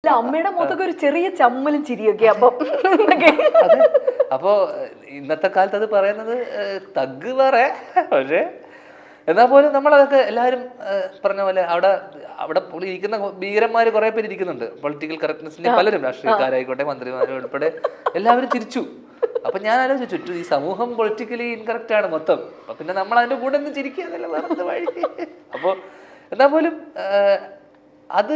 അമ്മയുടെ മുഖത്തൊക്കെ ഒരു ചെറിയ ചമ്മലും ചിരിയൊക്കെ അപ്പോ ഇന്നത്തെ കാലത്ത് അത് പറയുന്നത് തഗ് വേറെ. പക്ഷേ എന്നാൽ പോലും നമ്മളതൊക്കെ എല്ലാവരും പറഞ്ഞ പോലെ അവിടെ അവിടെ ഇരിക്കുന്ന ഭീകരന്മാർ കുറെ പേര് ഇരിക്കുന്നുണ്ട്. പൊളിറ്റിക്കൽ കറക്റ്റ്നെസിന്റെ പലരും, രാഷ്ട്രീയക്കാരായിക്കോട്ടെ മന്ത്രിമാരും ഉൾപ്പെടെ എല്ലാവരും ചിരിച്ചു. അപ്പൊ ഞാൻ ആലോചിച്ചു, ചുറ്റും ഈ സമൂഹം പൊളിറ്റിക്കലി ഇൻകറക്റ്റ് ആണ് മൊത്തം. അപ്പൊ പിന്നെ നമ്മൾ അതിന്റെ കൂടെ ഒന്ന് ചിരിക്കുക വേറെ വഴി. അപ്പോ എന്നാൽ പോലും അത്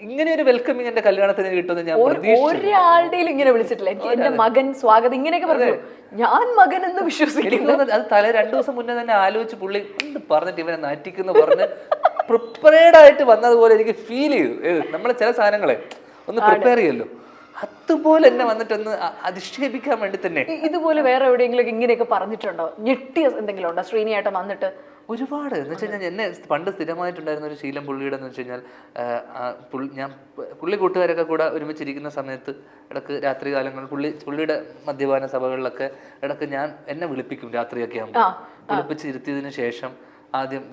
ഇങ്ങനെ ഒരു വെൽക്കമിങ് എന്റെ കല്യാണത്തിന് കിട്ടുമെന്ന് ഞാൻ ഒരാളുടെയും ഇങ്ങനെ വിളിച്ചിട്ടില്ല. എന്റെ മകൻ സ്വാഗതം ഇങ്ങനെയൊക്കെ പറഞ്ഞു, ഞാൻ മകൻ എന്ന് വിശ്വസിക്കുന്നു. അത് തലേ 2 ദിവസം മുന്നേ തന്നെ ആലോചിച്ച് പുള്ളി എന്ത് പറഞ്ഞിട്ട് ഇവനെ നാറ്റിക്കുന്നു പറഞ്ഞ് പ്രിപ്പയർഡ് ആയിട്ട് വന്നതുപോലെ എനിക്ക് ഫീൽ ചെയ്തു. നമ്മൾ ചില സാധനങ്ങളെ ഒന്ന് പ്രിപ്പയർ ചെയ്യല്ലോ, അതുപോലെ എന്നെ വന്നിട്ടൊന്ന് അധിക്ഷേപിക്കാൻ വേണ്ടി തന്നെ. ഇതുപോലെ വേറെ എവിടെയെങ്കിലും ഇങ്ങനെയൊക്കെ പറഞ്ഞിട്ടുണ്ടോ? ഞെട്ടിയ എന്തെങ്കിലും ഉണ്ടോ ശ്രീനിയായിട്ട് വന്നിട്ട്? ഒരുപാട് എന്ന് വെച്ച് കഴിഞ്ഞാൽ എന്നെ പണ്ട് സ്ഥിരമായിട്ടുണ്ടായിരുന്ന ഒരു ശീലം പുള്ളിയുടെ എന്ന് വെച്ച് കഴിഞ്ഞാൽ, ഞാൻ പുള്ളി കൂട്ടുകാരൊക്കെ കൂടെ ഒരുമിച്ചിരിക്കുന്ന സമയത്ത് ഇടക്ക് രാത്രി കാലങ്ങളിൽ പുള്ളിയുടെ മദ്യപാന സഭകളിലൊക്കെ ഇടക്ക് എന്നെ വിളിപ്പിക്കും. രാത്രിയൊക്കെ ആകുമ്പോൾ വിളിപ്പിച്ചിരുത്തിയതിനു ശേഷം ആദ്യം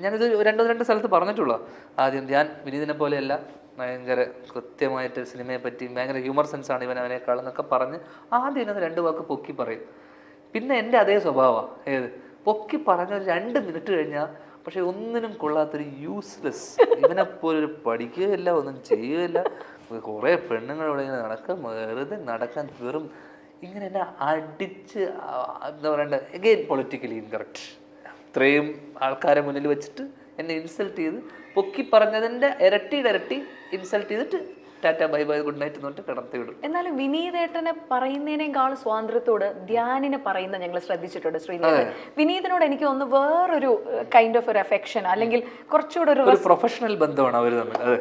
ഞാനിത് 2 സ്ഥലത്ത് പറഞ്ഞിട്ടുള്ളൂ. ആദ്യം വിനീതിനെ പോലെയല്ല, ഭയങ്കര കൃത്യമായിട്ട് സിനിമയെ പറ്റി ഭയങ്കര ഹ്യൂമർ സെൻസ് ആണ് അവനേക്കാളെന്നൊക്കെ പറഞ്ഞ് ആദ്യം 2 വാക്ക് പൊക്കി പറയും. പിന്നെ എൻ്റെ അതേ സ്വഭാവമാണ്. പൊക്കി പറഞ്ഞ 2 മിനിറ്റ് കഴിഞ്ഞാൽ പക്ഷെ ഒന്നിനും കൊള്ളാത്തൊരു യൂസ്ലെസ്, ഇവനെപ്പോലൊരു പഠിക്കുകയില്ല, ഒന്നും ചെയ്യുകയില്ല, കുറേ പെണ്ണുങ്ങളോട് ഇങ്ങനെ വെറുതെ നടക്കാൻ വെറും ഇങ്ങനെ എന്നെ അടിച്ച് എന്താ പറയണ്ട, എഗെയിൻ പൊളിറ്റിക്കലി ഇൻകറക്റ്റ്. ഇത്രയും ആൾക്കാരെ മുന്നിൽ വെച്ചിട്ട് എന്നെ ഇൻസൾട്ട് ചെയ്ത് പൊക്കി പറഞ്ഞതിൻ്റെ ഇരട്ടി ഇൻസൾട്ട് ചെയ്തിട്ട് Tata bye bye good night എന്നിട്ട് കിടത്തി വിടും. എന്നാലും വിനീതേട്ടനെ പറയുന്നതിനേക്കാൾ സ്വാതന്ത്ര്യത്തോട് ധ്യാനിനെ പറയുന്ന ഞങ്ങൾ ശ്രദ്ധിച്ചിട്ടുണ്ട്. ശ്രീനിധി വിനീതനോട് എനിക്ക് തോന്നുന്നു വേറൊരു കൈൻഡ് ഓഫ് ഒരു അഫെക്ഷൻ, അല്ലെങ്കിൽ കുറച്ചുകൂടെ ഒരു പ്രൊഫഷണൽ ബന്ധമാണ് അവർ തമ്മിൽ. അതെ,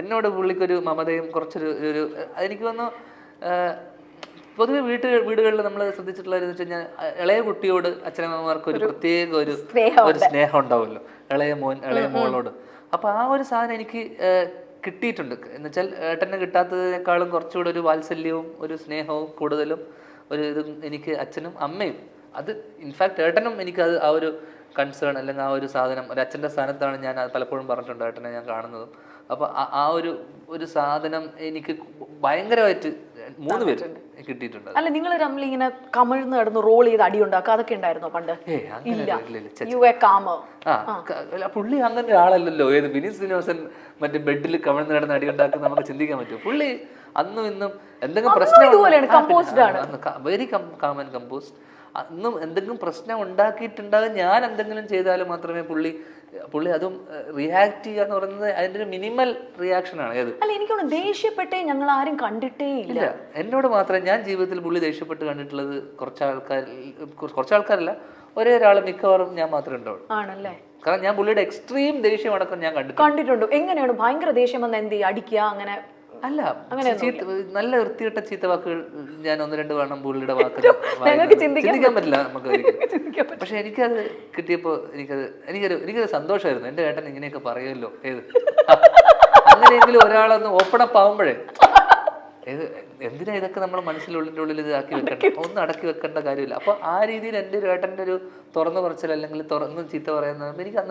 എന്നോട് പുള്ളിക്കൊരു മമതയും കുറച്ചൊരു എനിക്ക് തോന്നുന്നു. പൊതുവെ വീടുകളിൽ നമ്മൾ ശ്രദ്ധിച്ചിട്ടുള്ളതെന്ന് വെച്ച് കഴിഞ്ഞാൽ, ഇളയ കുട്ടിയോട് അച്ഛനമ്മമാർക്ക് ഒരു പ്രത്യേക ഒരു സ്നേഹം ഉണ്ടാവുമല്ലോ, ഇളയ മോളോട്. അപ്പൊ ആ ഒരു സാധനം എനിക്ക് കിട്ടിയിട്ടുണ്ട്. എന്നുവെച്ചാൽ ഏട്ടന് കിട്ടാത്തതിനേക്കാളും കുറച്ചുകൂടെ ഒരു വാത്സല്യവും ഒരു സ്നേഹവും കൂടുതലും ഒരു ഇതും എനിക്ക് അച്ഛനും അമ്മയും. അത് ഇൻഫാക്ട് ഏട്ടനും എനിക്കത് ആ ഒരു കൺസേൺ അല്ലെങ്കിൽ ആ ഒരു സാധനം, ഒരു അച്ഛൻ്റെ സ്ഥാനത്താണ് ഞാൻ പലപ്പോഴും പറഞ്ഞിട്ടുണ്ട് ഏട്ടനെ ഞാൻ കാണുന്നതും. അപ്പോൾ ആ ഒരു സാധനം എനിക്ക് ഭയങ്കരമായിട്ട് 3 പേര് കിട്ടിയിട്ടുണ്ട്. അല്ല, നിങ്ങൾ തമ്മിൽ ഇങ്ങനെ കമിഴ്ന്ന് കിടന്ന് റോൾ ചെയ്ത് അടി ഉണ്ടാക്കുക അതൊക്കെ ഉണ്ടായിരുന്നോ പണ്ട്? പുള്ളി അങ്ങനെ ഒരാളല്ലല്ലോ. വിനീത് ശ്രീനിവാസൻ മറ്റേ ബെഡിൽ കമിഴ്ന്ന് കിടന്ന് അടി ഉണ്ടാക്കുന്ന നമുക്ക് ചിന്തിക്കാൻ പറ്റും. പുള്ളി അന്നും ഇന്നും എന്തെങ്കിലും പ്രശ്നം, വെരി കാം ആൻഡ് കമ്പോസ്ഡ്. അന്നും എന്തെങ്കിലും പ്രശ്നം ഉണ്ടാക്കിയിട്ടുണ്ടാകും, ഞാൻ എന്തെങ്കിലും ചെയ്താലും മാത്രമേ പുള്ളി അതും റിയാക്ട് ചെയ്യുക എന്ന് പറയുന്നത് അതിന്റെ ഒരു മിനിമൽ റിയാക്ഷൻ ആണ്. അല്ല, എനിക്കൊന്ന് ദേഷ്യപ്പെട്ടേ ഞങ്ങൾ ആരും കണ്ടിട്ടേ ഇല്ല. എന്നോട് മാത്രമേ ഞാൻ ജീവിതത്തിൽ പുള്ളി ദേഷ്യപ്പെട്ട് കണ്ടിട്ടുള്ളത് കുറച്ചാൾക്കാരല്ല, ഒരാൾ മിക്കവാറും ഞാൻ മാത്രമേ ഉണ്ടാവുള്ളൂ. ആണല്ലേ? കാരണം ഞാൻ പുള്ളിയുടെ എക്സ്ട്രീം ദേഷ്യം അടക്കം ഞാൻ കണ്ടിട്ടുണ്ട്. എങ്ങനെയാണ് ഭയങ്കര ദേഷ്യം വന്ന് എന്ത് അടിക്കുക? അങ്ങനെ അല്ല, നല്ല വൃത്തികെട്ട ചീത്ത വാക്കുകൾ ഞാൻ 1-2 വേണം പുള്ളിയുടെ വാക്ക് ചിന്തിക്കാൻ പറ്റില്ല നമുക്ക്. പക്ഷെ എനിക്കത് കിട്ടിയപ്പോ എനിക്കൊരു സന്തോഷമായിരുന്നു. എന്റെ ഏട്ടൻ ഇങ്ങനെയൊക്കെ പറയുമല്ലോ, അങ്ങനെയെങ്കിലും ഒരാളൊന്ന് ഓപ്പൺ അപ്പ് ആവുമ്പോഴേ, എന്തിനാ ഇതൊക്കെ നമ്മൾ മനസ്സിനുള്ളിൽ ഇതാക്കി വെക്കണ്ട, ഒന്നും അടക്കി വെക്കേണ്ട കാര്യമില്ല. അപ്പൊ ആ രീതിയിൽ എൻ്റെ ഒരു ഏട്ടൻ്റെ ഒരു തുറന്നു പറച്ചിൽ അല്ലെങ്കിൽ തുറന്ന് ചീത്ത പറയുന്നത് എനിക്ക്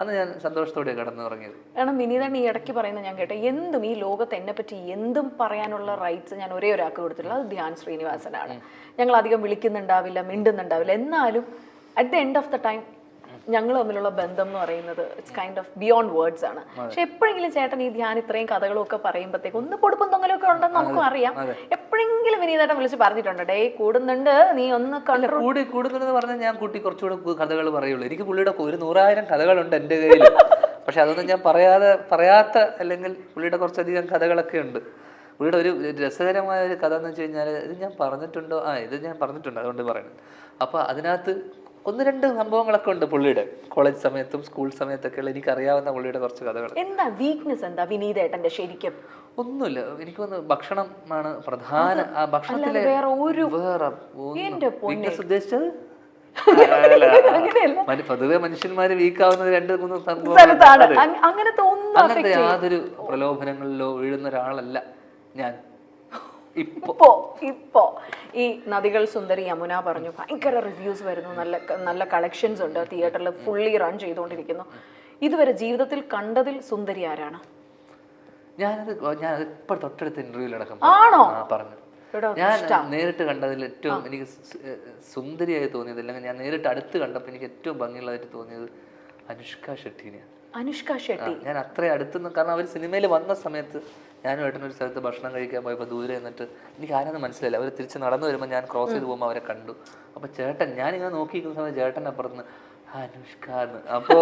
അന്ന് ഞാൻ സന്തോഷത്തോടെ കടന്നു തുടങ്ങിയത്. കാരണം വിനീതൻ ഈ ഇടയ്ക്ക് പറയുന്നത് ഞാൻ കേട്ടെ, എന്തും ഈ ലോകത്ത് എന്നെ പറ്റി എന്തും പറയാനുള്ള റൈറ്റ്സ് ഞാൻ ഒരേ ഒരാൾക്ക് കൊടുത്തിട്ടുള്ളത്, അത് ധ്യാൻ ശ്രീനിവാസനാണ്. ഞങ്ങൾ അധികം വിളിക്കുന്നുണ്ടാവില്ല, മിണ്ടുന്നുണ്ടാവില്ല, എന്നാലും at the end of the time ഞങ്ങൾ തമ്മിലുള്ള ബന്ധം എന്ന് പറയുന്നത് it's kind of beyond words ആണ്. പക്ഷെ എപ്പോഴെങ്കിലും ചേട്ടൻ ഈ ധ്യാൻ ഇത്രയും കഥകളും ഒക്കെ പറയുമ്പോഴത്തേക്ക് ഒന്ന് പൊടുപ്പും തൊങ്ങലൊക്കെ ഉണ്ടെന്ന് നമുക്കും അറിയാം. എപ്പോഴെങ്കിലും വിനീതേട്ടൻ വിളിച്ച് പറഞ്ഞിട്ടുണ്ട്, ഡേ കൂടുന്നുണ്ട്, നീ ഒന്ന് കൂടുന്നുണ്ടെന്ന് പറഞ്ഞാൽ ഞാൻ കൂട്ടി കുറച്ചുകൂടെ കഥകൾ പറയുള്ളൂ. എനിക്ക് പുള്ളിയുടെ 100,000 കഥകളുണ്ട് എൻ്റെ കയ്യിൽ. പക്ഷെ അതൊന്നും ഞാൻ പറയാത്ത അല്ലെങ്കിൽ പുള്ളിയുടെ കുറച്ചധികം കഥകളൊക്കെ ഉണ്ട്. പുള്ളിയുടെ ഒരു രസകരമായ ഒരു കഥ എന്ന് വെച്ച് കഴിഞ്ഞാൽ, ഇത് ഞാൻ പറഞ്ഞിട്ടുണ്ടോ? ഇത് ഞാൻ പറഞ്ഞിട്ടുണ്ട്, അതുകൊണ്ട് പറയുന്നത്. അപ്പൊ അതിനകത്ത് 1-2 സംഭവങ്ങളൊക്കെ ഉണ്ട് പുള്ളിയുടെ കോളേജ് സമയത്തും സ്കൂൾ സമയത്തൊക്കെയുള്ള എനിക്കറിയാവുന്ന പുള്ളിയുടെ കുറച്ച് കഥകൾ. എന്താ വീക്ക്നെസ്? എന്താ വിനീതേട്ടന്റെ ശരിക്കും? ഒന്നുമില്ല, എനിക്ക് തോന്നുന്നു ഭക്ഷണം ആണ് പ്രധാന. ആ ഭക്ഷണത്തിലെ വീക്ക്നെസ് ഉദ്ദേശിച്ചത് പൊതുവെ മനുഷ്യന്മാര് വീക്കാവുന്നത് 2-3 സംഭവം. അങ്ങനത്തെ യാതൊരു പ്രലോഭനങ്ങളിലോ വീഴുന്ന ഒരാളല്ല ഞാൻ. ഇപ്പോ ഈ നദികൾ സുന്ദരി യമുന പറഞ്ഞു, ഭയങ്കര റിവ്യൂസ് വരുന്നു, നല്ല കളക്ഷൻസ് ഉണ്ട്, തിയേറ്ററിൽ ഫുള്ളി റൺ ചെയ്തുകൊണ്ടിരിക്കുന്നു. ഇതുവരെ ജീവിതത്തിൽ കണ്ടതിൽ സുന്ദരി ആരാണ്? ഞാൻ ഇപ്പൊ തൊട്ടടുത്ത ഇന്റർവ്യൂലടക്കം പറഞ്ഞു. ഞാൻ നേരിട്ട് കണ്ടതിൽ ഏറ്റവും എനിക്ക് സുന്ദരിയായി തോന്നിയത്, അല്ലെങ്കിൽ ഞാൻ നേരിട്ട് അടുത്ത് കണ്ടപ്പോൾ എനിക്ക് ഏറ്റവും ഭംഗിയുള്ളതായിട്ട് തോന്നിയത് അനുഷ്ക ഷെട്ടിനെയാണ്. അനുഷ്ക ഷെട്ടി. ഞാൻ അത്രയും അടുത്തുനിന്ന്, കാരണം അവർ സിനിമയിൽ വന്ന സമയത്ത് ഞാനും ഏട്ടനൊരു സ്ഥലത്ത് ഭക്ഷണം കഴിക്കാൻ പോയപ്പോൾ ദൂരെ നിന്നിട്ട് എനിക്ക് ആരാന്ന് മനസ്സിലായില്ല. അവർ തിരിച്ച് നടന്നു വരുമ്പോൾ ഞാൻ ക്രോസ് ചെയ്ത് പോകുമ്പോൾ അവരെ കണ്ടു. അപ്പോൾ ചേട്ടൻ, ഞാനിങ്ങനെ നോക്കിയിരിക്കുന്ന സമയത്ത് ചേട്ടൻ അപ്പുറത്ത് അനുഷ്ക എന്ന്. അപ്പോൾ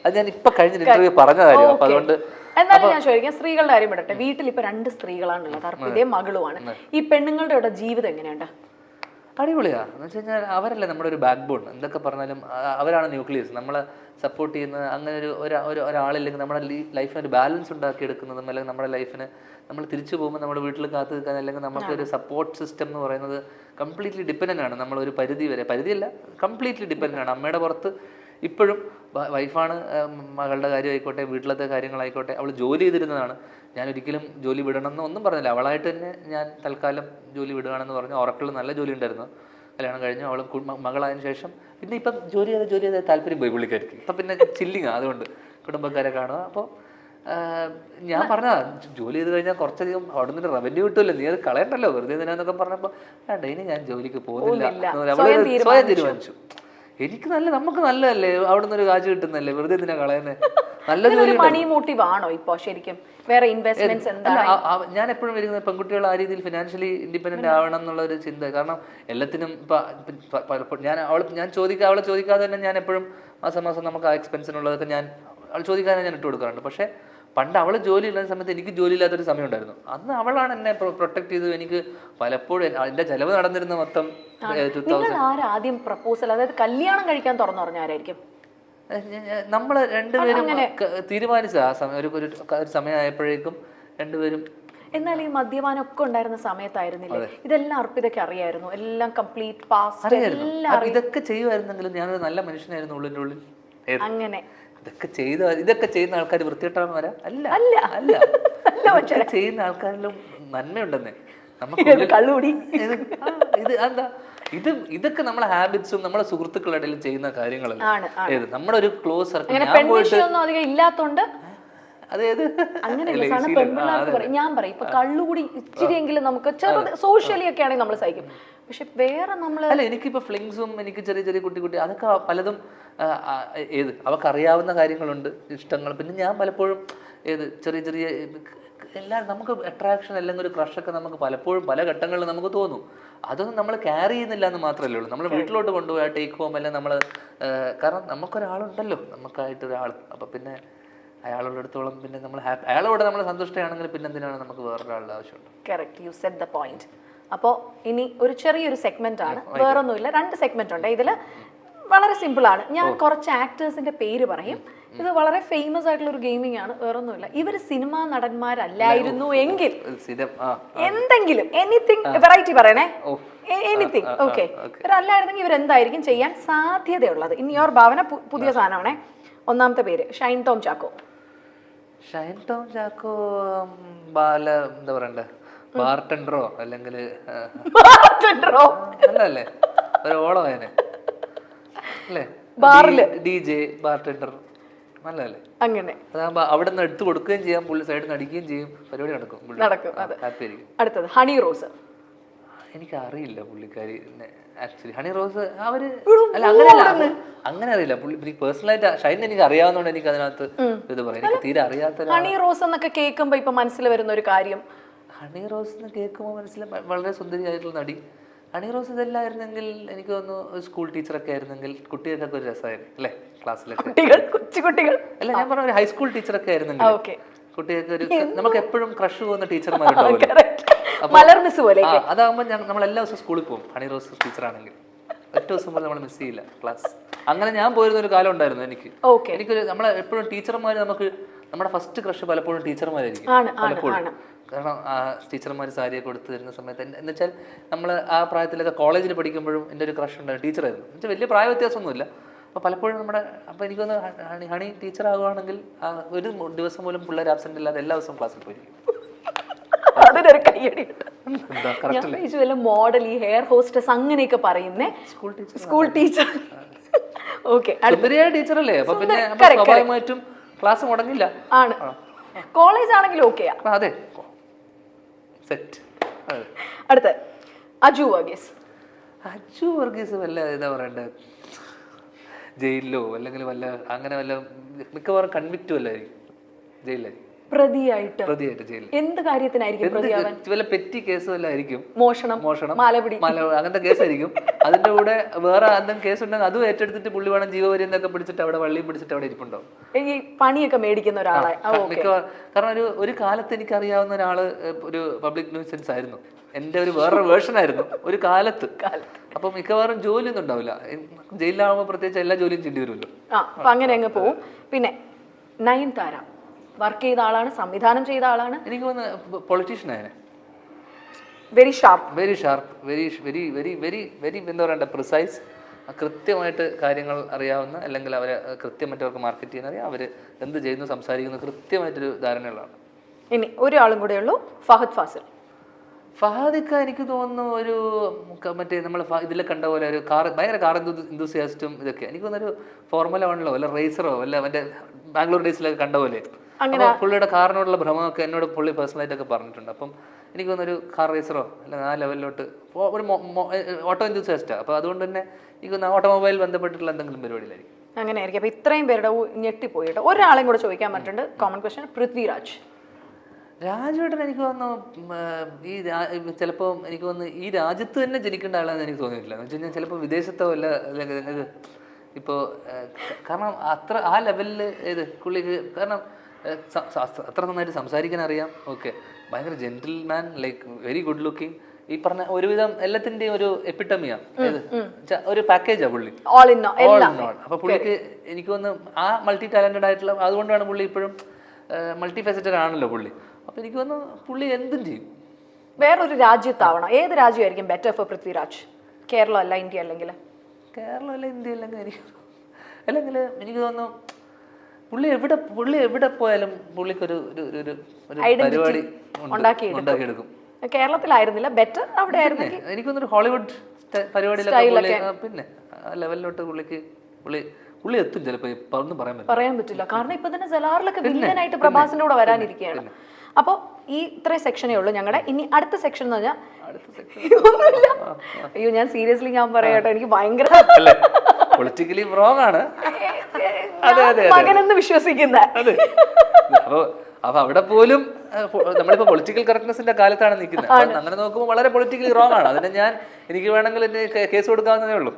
അത് ഞാൻ ഇപ്പൊ കഴിഞ്ഞ ഇന്റർവ്യൂ പറഞ്ഞ കാര്യം. അപ്പൊ അതുകൊണ്ട് എന്നാലും ഞാൻ ചോദിക്കാം, സ്ത്രീകളുടെ കാര്യം വിടട്ടെ. വീട്ടിൽ ഇപ്പൊ 2 സ്ത്രീകളാണുള്ളത്, അർപ്പിതയും മകളുമാണ്. ഈ പെണ്ണുങ്ങളുടെ ഇവിടെ ജീവിതം എങ്ങനെയുണ്ട്? അടിപൊളിയാ. എന്ന് വെച്ച് കഴിഞ്ഞാൽ അവരല്ലേ നമ്മുടെ ഒരു ബാക്ക് ബോൺ. എന്തൊക്കെ പറഞ്ഞാലും അവരാണ് ന്യൂക്ലിയസ്. നമ്മളെ സപ്പോർട്ട് ചെയ്യുന്ന അങ്ങനെ ഒരാളില്ലെങ്കിൽ നമ്മുടെ ലൈഫിന് ഒരു ബാലൻസ് ഉണ്ടാക്കിയെടുക്കുന്നതും, അല്ലെങ്കിൽ നമ്മുടെ ലൈഫിന് നമ്മൾ തിരിച്ചു പോകുമ്പോൾ നമ്മുടെ വീട്ടിൽ കാത്തു നിൽക്കാൻ, അല്ലെങ്കിൽ നമുക്കൊരു സപ്പോർട്ട് സിസ്റ്റം എന്ന് പറയുന്നത് കംപ്ലീറ്റ്ലി ഡിപ്പെൻഡൻ്റ് ആണ്. നമ്മളൊരു പരിധി വരെ, പരിധിയല്ല, കംപ്ലീറ്റ്ലി ഡിപ്പെൻഡൻ്റ് ആണ്. അമ്മയുടെ പുറത്ത് ഇപ്പോഴും വൈഫാണ്. മകളുടെ കാര്യമായിക്കോട്ടെ, വീട്ടിലത്തെ കാര്യങ്ങളായിക്കോട്ടെ, അവൾ ജോലി ചെയ്തിരുന്നതാണ്. ഞാൻ ഒരിക്കലും ജോലി വിടണമെന്ന് ഒന്നും പറഞ്ഞില്ല. അവളായിട്ട് തന്നെ ഞാൻ തൽക്കാലം ജോലി വിടുകയാണെന്ന് പറഞ്ഞു. ഉറക്കുള്ള നല്ല ജോലി ഉണ്ടായിരുന്നു. കല്യാണം കഴിഞ്ഞു. അവൾ മകളായതിനു ശേഷം പിന്നെ ഇപ്പം ജോലി ചെയ്ത് താല്പര്യം പോയി പുള്ളിക്കാർക്ക്. ഇപ്പം പിന്നെ ചില്ലിങ്ങാ, അതുകൊണ്ട് കുടുംബക്കാരെ കാണുക. അപ്പോൾ ഞാൻ പറഞ്ഞ ജോലി ചെയ്ത് കഴിഞ്ഞാൽ കുറച്ചധികം അവിടെ നിന്ന് റവന്യൂ കിട്ടുമല്ലോ, നീ അത് കളയണ്ടല്ലോ വെറുതെ എന്തിനാന്നൊക്കെ പറഞ്ഞപ്പോൾ വേണ്ട, ഇനി ഞാൻ ജോലിക്ക് പോകുന്നില്ല. അവള് സ്വയം തീരുമാനിച്ചു. എനിക്ക് നമുക്ക് നല്ലതല്ലേ, അവിടെ നിന്ന് ഒരു കാശ് കിട്ടുന്നല്ലേ, വെറുതെ എന്തിനാ കളയുന്നത്? നല്ല ജോലി. മണി മോട്ടീവ് ആണോ ഇപ്പൊ ശരിക്കും? വേറെ ഇൻവെസ്റ്റ്മെന്റ്സ് എന്താണ്? ഞാൻ എപ്പോഴും വരുന്നത് പെൺകുട്ടികൾ ആ രീതിയിൽ ഫിനാൻഷ്യലി ഇൻഡിപെൻഡന്റ് ആവണം എന്നുള്ള ഒരു ചിന്ത. കാരണം എല്ലാത്തിനും ഇപ്പൊ ഞാൻ ചോദിക്കാതെ തന്നെ ഞാൻ എപ്പോഴും മാസം നമുക്ക് ആ എക്സ്പെൻസിനുള്ളതൊക്കെ അവൾ ചോദിക്കാതെ ഞാൻ ഇട്ട് കൊടുക്കാറുണ്ട്. പക്ഷെ പണ്ട് അവൾ ജോലി ഉള്ള സമയത്ത് എനിക്ക് ജോലി ഇല്ലാത്തൊരു സമയം ഉണ്ടായിരുന്നു. അന്ന് അവളാണ് എന്നെ പ്രൊട്ടക്ട് ചെയ്തത്. എനിക്ക് പലപ്പോഴും എന്റെ ചെലവ് നടന്നിരുന്ന മൊത്തം ആദ്യം പ്രപ്പോസൽ, അതായത് കല്യാണം കഴിക്കാൻ തുറന്നു പറഞ്ഞ ആരായിരിക്കും? നമ്മള് രണ്ടുപേരും തീരുമാനിച്ചത്. ആ സമയം ഒരു സമയമായപ്പോഴേക്കും രണ്ടുപേരും. എന്നാൽ ഈ മദ്യപാനം ഒക്കെ ഉണ്ടായിരുന്ന സമയത്തായിരുന്നില്ലേ ഇതെല്ലാം? അർപ്പിതയ്ക്ക് അറിയായിരുന്നു എല്ലാം, കംപ്ലീറ്റ് പാസ്റ്റ് അറിയായിരുന്നു. ഇതൊക്കെ ചെയ്യുമായിരുന്നെങ്കിലും ഞാനൊരു നല്ല മനുഷ്യനായിരുന്നു ഉള്ളിൻ്റെ ഉള്ളിൽ. അങ്ങനെ ഇതൊക്കെ ചെയ്യുന്ന ആൾക്കാർ വൃത്തികെട്ടവന്മാരാ? അല്ല അല്ല അല്ല അല്ല ചെയ്യുന്ന ആൾക്കാരിലും നന്മയുണ്ടെന്നേ. നമുക്ക് കള്ളുകൂടി ഇതൊക്കെ നമ്മളെ ഹാബിറ്റ്സും നമ്മളെ സുഹൃത്തുക്കളുടെ ഇടയിൽ ചെയ്യുന്ന കാര്യങ്ങളല്ല. നമ്മുടെ ഒരു ക്ലോസ് സർക്കിൾ ഇല്ലാത്തോണ്ട് ഞാൻ പറയും ഇപ്പൊ കള്ളുകൂടി ഇച്ചിരിയെങ്കിലും നമുക്ക് ചെറുത് സോഷ്യലി ഒക്കെ ആണെങ്കിൽ നമ്മൾ സഹിക്കും. പക്ഷെ വേറെ നമ്മള് അല്ല, എനിക്കിപ്പോ ഫ്ലിങ്സും എനിക്ക് ചെറിയ ചെറിയ കുട്ടി അതൊക്കെ പലതും അവക്കറിയാവുന്ന കാര്യങ്ങളുണ്ട്, ഇഷ്ടങ്ങൾ. പിന്നെ ഞാൻ പലപ്പോഴും ചെറിയ എല്ലാം നമുക്ക് അട്രാക്ഷൻ അല്ലെങ്കിൽ ഒരു ക്രഷൊക്കെ നമുക്ക് പലപ്പോഴും പല ഘട്ടങ്ങളിൽ നമുക്ക് തോന്നും. അതൊന്നും നമ്മൾ ക്യാരി ചെയ്യുന്നില്ല എന്ന് മാത്രമല്ലേ ഉള്ളൂ. നമ്മൾ വീട്ടിലോട്ട് കൊണ്ടുപോയി ടേക്ക് ഹോം അല്ലെങ്കിൽ നമ്മൾ, കാരണം നമുക്കൊരാളുണ്ടല്ലോ, നമുക്കായിട്ടൊരാൾ. അപ്പം പിന്നെ അയാളുള്ളിടത്തോളം പിന്നെ നമ്മൾ അയാളോട് നമ്മൾ സന്തുഷ്ടയാണെങ്കിൽ പിന്നെ എന്തിനാണ് നമുക്ക് വേറൊരാളുടെ ആവശ്യമുണ്ട്? Correct, you said the point. അപ്പോൾ ഇനി ഒരു ചെറിയൊരു സെഗ്മെന്റ് ആണ്, വേറൊന്നുമില്ല. 2 സെഗ്മെന്റ് ഉണ്ട്. ഇതിൽ വളരെ സിമ്പിൾ ആണ്. ഞാൻ കുറച്ച് ആക്ടേഴ്സിന്റെ പേര് പറയും. ഇത് വളരെ ഫേമസ് ആയിട്ടുള്ള ഒരു ഗെയിമിംഗ് ആണ്, വേറൊന്നുമില്ല. ഇവർ സിനിമാ നടന്മാരല്ലായിരുന്നു എങ്കിൽ എന്തെങ്കിലും എനിത്തിങ് വെറൈറ്റി പറയണേ, എനിത്തിങ്. ഓക്കെ, ഇവരല്ലായിരുന്നെങ്കിൽ ഇവരെന്തായിരിക്കും ചെയ്യാൻ സാധ്യതയുള്ളത്? ഇൻ യുവർ ഭാവന. പുതിയ സാധനമാണേ. ഒന്നാമത്തെ പേര് ഷൈൻ ടോം ചാക്കോ. ഷൈൻ ടോം ചാക്കോ എന്താ പറയണ്ടേ, ബാർട്ടൻഡറോ അല്ലെങ്കിൽ അല്ലേ ഒരു ഓളമേനെ അല്ലേ, ബാറില് DJ ബാർട്ടൻഡർ നല്ലല്ലേ. അങ്ങനെ അതാകുമ്പോ അവിടെ നിന്ന് എടുത്തു കൊടുക്കുകയും ചെയ്യാം, പുള്ളി സൈഡിൽ നിന്ന് അടിക്കുകയും ചെയ്യും, പരിപാടി നടക്കും. ഹാപ്പി ആയിരിക്കും. അടുത്തത് ഹണി റോസ്. എനിക്ക് അറിയില്ല പുള്ളിക്കാരി ആക്ച്വലി. ഹണി റോസ് അവര് അല്ല അങ്ങനെയല്ല, അങ്ങനെ അറിയില്ല പുള്ളി പേഴ്സണലായിട്ട്. ഷൈൻ എനിക്ക് അറിയാവുന്നതുകൊണ്ട് എനിക്ക് അതിനകത്ത് ഇത് പറയാം. എനിക്ക് തീരെ അറിയാത്ത ഹണി റോസ് എന്നൊക്കെ കേൾക്കുമ്പോ ഇപ്പൊ മനസ്സിൽ വരുന്ന ഒരു കാര്യം, ഹണി റോസ് എന്ന് കേൾക്കുമ്പോൾ വളരെ സുന്ദരിയായിട്ടുള്ള നടി. ഹണി റോസ് ഇതെല്ലായിരുന്നെങ്കിൽ എനിക്ക് തോന്നുന്നു സ്കൂൾ ടീച്ചറൊക്കെ ആയിരുന്നെങ്കിൽ കുട്ടികൾക്കൊക്കെ ഒരു രസമായിരുന്നു അല്ലേ, ക്ലാസ്സിലൊക്കെ കൊച്ചുകുട്ടികൾ. അല്ല, ഞാൻ പറഞ്ഞ ഒരു ഹൈസ്കൂൾ ടീച്ചറൊക്കെ ആയിരുന്നെങ്കിൽ കുട്ടികൾക്ക് ഒരു, നമുക്ക് എപ്പോഴും ക്രഷ് പോകുന്ന ടീച്ചർമാരുണ്ടാവില്ല. അതാകുമ്പോ നമ്മൾ എല്ലാ ദിവസവും സ്കൂളിൽ പോകും. ഹണി റോസ് ടീച്ചറാണെങ്കിൽ ഒറ്റ ദിവസം പോലും നമ്മൾ മിസ് ചെയ്യില്ല ക്ലാസ്. അങ്ങനെ ഞാൻ പോയിരുന്ന ഒരു കാലം ഉണ്ടായിരുന്നു എനിക്ക്. എനിക്കൊരു നമ്മളെ എപ്പോഴും ടീച്ചർമാർ, നമുക്ക് നമ്മുടെ ഫസ്റ്റ് ക്രഷ് പലപ്പോഴും ടീച്ചർമാരായിരിക്കും പലപ്പോഴും. കാരണം ടീച്ചർമാർ സാരിയൊക്കെ കൊടുത്ത് തരുന്ന സമയത്ത് എന്ന് വെച്ചാൽ നമ്മൾ ആ പ്രായത്തിലൊക്കെ കോളേജിൽ പഠിക്കുമ്പോഴും എൻ്റെ ഒരു ക്രഷ് ഉണ്ടായിരുന്നു, ടീച്ചറായിരുന്നു. എന്നുവെച്ചാൽ വലിയ പ്രായ വ്യത്യാസമൊന്നുമില്ല. അപ്പോൾ പലപ്പോഴും അപ്പോൾ എനിക്കൊന്ന് ഹണി ടീച്ചർ ആകുകയാണെങ്കിൽ ഒരു ദിവസം പോലും പിള്ളേർ ആബ്സെന്റ് ഇല്ലാതെ എല്ലാ ദിവസവും ക്ലാസ്സിൽ പോയിരിക്കും. അതിനൊരു കയ്യടി. മോഡൽ, ഈ ഹെയർ ഹോസ്റ്റസ് അങ്ങനെയൊക്കെ പറയുന്നേ, സ്കൂൾ ടീച്ചർ. സുന്ദരിയായ ടീച്ചറല്ലേ, അപ്പൊ പിന്നെ സ്വാഭാവികമായിട്ടും ക്ലാസ് മുടങ്ങില്ല. ആണ്. കോളേജ് ആണെങ്കിലും ഓക്കെയാ. അതെ, സെറ്റ്. അതെ. അടുത്ത അജു വർഗീസ്. അജു വർഗീസ് വല്ല എന്താ പറയണ്ടേ, ജയിലിലോ അല്ലെങ്കിൽ വല്ല അങ്ങനെ വല്ല മിക്കവാറും കൺവിക്റ്റും അല്ലായിരിക്കും, ജയിലിലായിരിക്കും. പ്രതിയായിട്ട് ജയിലിൽ എന്ത് കാര്യത്തിനായിരിക്കും പ്രതിയാവാൻ? വല്ല പെറ്റി കേസ് വല്ല ആയിരിക്കും, മോഷണം, മാലപിടി, അങ്ങനത്തെ കേസായിരിക്കും. അതിന്റെ കൂടെ വേറെ എന്തെങ്കിലും കേസ് ഉണ്ടെങ്കിൽ അതും ഏറ്റെടുത്തിട്ട് പുള്ളി വേണം ജീവപര്യന്തം എന്നൊക്കെ പിടിച്ചിട്ട് അവിടെ വള്ളിയും പിടിച്ചിട്ട് അവിടെ ഇരിപ്പുണ്ടാവും. ഈ പണിയൊക്കെ മേടിക്കുന്ന ഒരാളെ. കാരണം ഒരു കാലത്ത് എനിക്കറിയാവുന്ന ഒരാള് ഒരു പബ്ലിക് ന്യൂസൻസ് ആയിരുന്നു, എന്റെ ഒരു വേറൊരു വേർഷൻ ആയിരുന്നു ഒരു കാലത്ത്. അപ്പൊ മിക്കവാറും ജോലിയൊന്നും ഉണ്ടാവില്ല, ജയിലിലാവുമ്പോൾ പ്രത്യേകിച്ച് എല്ലാ ജോലിയും ചെയ്യേണ്ടി വരുമല്ലോ. അപ്പൊ അങ്ങനെ അങ്ങ് പോവും. പിന്നെ നയൻതാര വർക്ക് ചെയ്ത ആളാണ്, സംവിധാനം ചെയ്ത ആളാണ്. എനിക്ക് തോന്നുന്നു പൊളിറ്റീഷ്യൻ ആയ വെരി ഷാർപ്പ്, വെരി എന്താ പറയണ്ട, പ്രിസൈസ്, കൃത്യമായിട്ട് കാര്യങ്ങൾ അറിയാവുന്ന, അല്ലെങ്കിൽ അവരെ കൃത്യമായിട്ട് അവർക്ക് മാർക്കറ്റ് ചെയ്യുന്ന അറിയാം, അവർ എന്ത് ചെയ്യുന്നു സംസാരിക്കുന്നു കൃത്യമായിട്ടൊരു ധാരണയുള്ളതാണ്. ഇനി ഒരാളും കൂടെ ഉള്ളൂ, ഫഹദ് ഫാസിൽ. ഫഹദിക്ക എനിക്ക് തോന്നുന്നു ഒരു മറ്റേ നമ്മൾ ഇതിൽ കണ്ട പോലെ ഒരു ഭയങ്കര കാർ എന്തൂസിയാസ്റ്റും ഇതൊക്കെ. എനിക്ക് തോന്നുന്നു ഒരു ഫോർമുല 1 വല്ല റേസറോ വല്ല മറ്റേ ബാംഗ്ലൂർ ഡേയ്സിലൊക്കെ കണ്ട പോലെ. പുള്ളിയുടെ കാറിനോടുള്ള ഭ്രമമൊക്കെ എന്നോട് പുള്ളി പേഴ്സണലായിട്ടൊക്കെ പറഞ്ഞിട്ടുണ്ട്. അപ്പം എനിക്ക് തോന്നുന്നൊരു കാർ റേസറോ അല്ല ആ ലെവലിലോട്ട് ഒരു ഓട്ടോ എന്തൂസിയാസ്റ്റാണ്. അപ്പോൾ അതുകൊണ്ട് തന്നെ എനിക്ക് തോന്നുന്നു ഓട്ടോമൊബൈൽ ബന്ധപ്പെട്ടിട്ടുള്ള എന്തെങ്കിലും പരിപാടിയിലായിരിക്കും. അങ്ങനെ ആയിരിക്കും. അപ്പോൾ ഇത്രയും പേരുടെ ഞെട്ടിപ്പോയിട്ട് ഒരാളെയും കൂടെ ചോദിക്കാൻ പറ്റുന്നുണ്ട്, കോമൺ ക്വസ്റ്റ്യൻ. പൃഥ്വിരാജ്. രാജുവേട്ടൻ എനിക്ക് തോന്നുന്നു ഈ ചിലപ്പോൾ എനിക്ക് തോന്നുന്നു ഈ രാജ്യത്ത് തന്നെ ജനിക്കേണ്ട ആളാണെന്ന് എനിക്ക് തോന്നിയിട്ടില്ല. എന്ന് വെച്ച് കഴിഞ്ഞാൽ ചിലപ്പോൾ വിദേശത്തോ അല്ല അല്ലെങ്കിൽ ഇപ്പോൾ കാരണം അത്ര ആ ലെവലിൽ പുള്ളിക്ക് കാരണം അത്ര നന്നായിട്ട് സംസാരിക്കാൻ അറിയാം. ഓക്കെ, ഭയങ്കര gentleman, like very good looking. ഈ പറഞ്ഞ ഒരുവിധം എല്ലാത്തിൻ്റെയും ഒരു എപ്പിട്ടമിയാ, ഒരു പാക്കേജാ പുള്ളി, ഓൾ ഇൻ ഓൾ. അപ്പൊ പുള്ളിക്ക് എനിക്ക് തോന്നുന്നു ആ മൾട്ടി ടാലന്റഡ് ആയിട്ടുള്ള, അതുകൊണ്ടാണ് പുള്ളി ഇപ്പോഴും മൾട്ടി ഫെസറ്റഡ് ആണല്ലോ പുള്ളി. അപ്പൊ എനിക്ക് തോന്നുന്നു പുള്ളി എന്തും ചെയ്യും. വേറൊരു രാജ്യത്താവണം, ഏത് രാജ്യമായിരിക്കും ബെറ്റർ ഫോർ പൃഥ്വിരാജ്? കേരളം അല്ല ഇന്ത്യ, അല്ലെങ്കിൽ കേരളം അല്ല ഇന്ത്യ, അല്ലെങ്കിൽ എനിക്ക് തോന്നുന്നു പുള്ളി എവിടെ പോയാലും പുള്ളിക്കൊരു പരിപാടി ഉണ്ടാക്കിയെടുക്കും. കേരളത്തിലായിരുന്നില്ല ബെറ്റർ, അവിടെ ആയിരുന്നെങ്കിൽ എനിക്ക് തോന്നുന്നു ഹോളിവുഡ് പരിപാടിയിലൊക്കെ പിന്നെ ലെവലിലോട്ട് പുള്ളി എത്തും. ചിലപ്പോൾ ഇപ്പൊ ഒന്നും പറയാൻ പറ്റില്ല. കാരണം ഇപ്പൊ തന്നെ സലാറിലൊക്കെ വില്ലനായിട്ട് പ്രഭാസിന്റെ കൂടെ വരാനിരിക്കുകയാണ്. അപ്പൊ ഈ ഇത്രയും സെക്ഷനേ ഉള്ളൂ ഞങ്ങളുടെ. ഇനി അടുത്ത സെക്ഷൻ എന്ന് പറഞ്ഞാൽ ഒന്നുമില്ല. അയ്യോ, ഞാൻ സീരിയസ്ലി ഞാൻ പറയട്ടോ, എനിക്ക് ഭയങ്കര പൊളിറ്റിക്കലി റോങ് ആണ് മകനെന്ന് വിശ്വസിക്കുന്ന. അപ്പൊ അവിടെ പോലും നമ്മളിപ്പോ പൊളിറ്റിക്കൽ കറക്റ്റ്നെസിന്റെ കാലത്താണ് നിൽക്കുന്നത്. അങ്ങനെ നോക്കുമ്പോൾ വളരെ പൊളിറ്റിക്കലി റോങ് ആണ്. അതിന് എനിക്ക് വേണമെങ്കിൽ കേസ് കൊടുക്കാവുന്നതേ ഉള്ളൂ.